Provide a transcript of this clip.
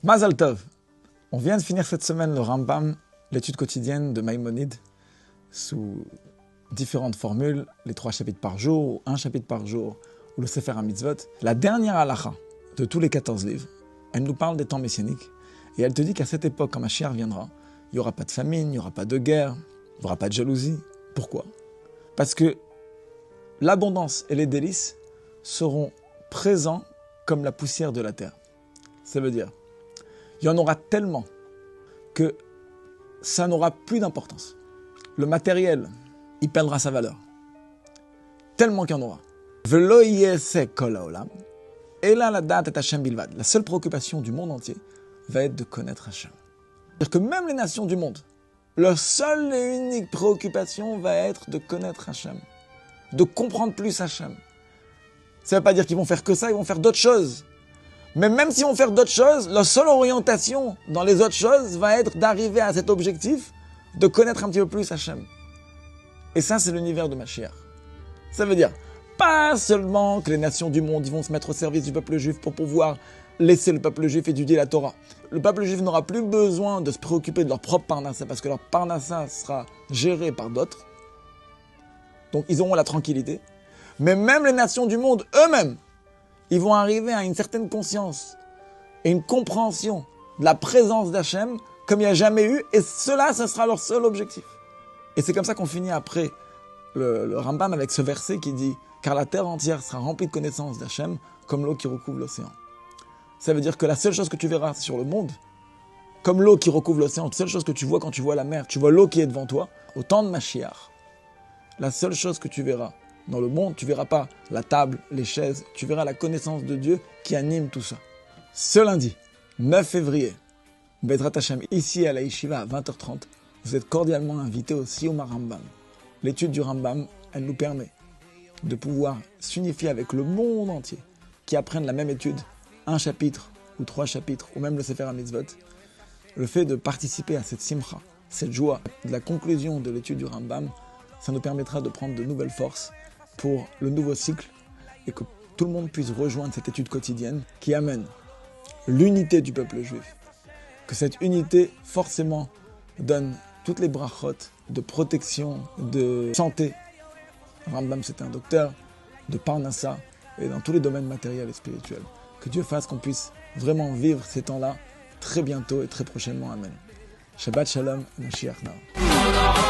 Mazal Tov. On vient de finir cette semaine le Rambam, l'étude quotidienne de Maïmonide, sous différentes formules, les 3 chapitres par jour, ou 1 chapitre par jour, ou le Sefer HaMitzvot. La dernière halacha de tous les 14 livres, elle nous parle des temps messianiques, et elle te dit qu'à cette époque, quand Mashiach viendra, il n'y aura pas de famine, il n'y aura pas de guerre, il n'y aura pas de jalousie. Pourquoi ? Parce que l'abondance et les délices seront présents comme la poussière de la terre. Ça veut dire, il y en aura tellement que ça n'aura plus d'importance. Le matériel, il perdra sa valeur. Tellement qu'il y en aura. La seule préoccupation du monde entier va être de connaître Hachem. C'est-à-dire que même les nations du monde, leur seule et unique préoccupation va être de connaître Hachem, de comprendre plus Hachem. Ça ne veut pas dire qu'ils vont faire que ça, ils vont faire d'autres choses. Mais même s'ils vont faire d'autres choses, leur seule orientation dans les autres choses va être d'arriver à cet objectif de connaître un petit peu plus Hachem. Et ça, c'est l'univers de Mashiach. Ça veut dire, pas seulement que les nations du monde ils vont se mettre au service du peuple juif pour pouvoir laisser le peuple juif étudier la Torah. Le peuple juif n'aura plus besoin de se préoccuper de leur propre parnassa, parce que leur parnassa sera géré par d'autres. Donc ils auront la tranquillité. Mais même les nations du monde, eux-mêmes, ils vont arriver à une certaine conscience et une compréhension de la présence d'Hachem comme il n'y a jamais eu, et cela, ce sera leur seul objectif. Et c'est comme ça qu'on finit après le Rambam avec ce verset qui dit « Car la terre entière sera remplie de connaissances d'Hachem comme l'eau qui recouvre l'océan ». Ça veut dire que la seule chose que tu verras sur le monde, comme l'eau qui recouvre l'océan, la seule chose que tu vois quand tu vois la mer, tu vois l'eau qui est devant toi, au temps de Mashiach, la seule chose que tu verras dans le monde, tu ne verras pas la table, les chaises, tu verras la connaissance de Dieu qui anime tout ça. Ce lundi, 9 février, Bezrat Hashem, ici à la Yeshiva à 20h30, vous êtes cordialement invités au Siyum Rambam. L'étude du Rambam, elle nous permet de pouvoir s'unifier avec le monde entier qui apprennent la même étude, 1 chapitre ou 3 chapitres, ou même le Sefer HaMitzvot. Le fait de participer à cette simcha, cette joie de la conclusion de l'étude du Rambam, ça nous permettra de prendre de nouvelles forces pour le nouveau cycle et que tout le monde puisse rejoindre cette étude quotidienne qui amène l'unité du peuple juif. Que cette unité forcément donne toutes les brachot de protection, de santé. Rambam c'est un docteur, de parnassa et dans tous les domaines matériels et spirituels. Que Dieu fasse qu'on puisse vraiment vivre ces temps-là très bientôt et très prochainement. Amen. Shabbat Shalom, Mashiach Na'or.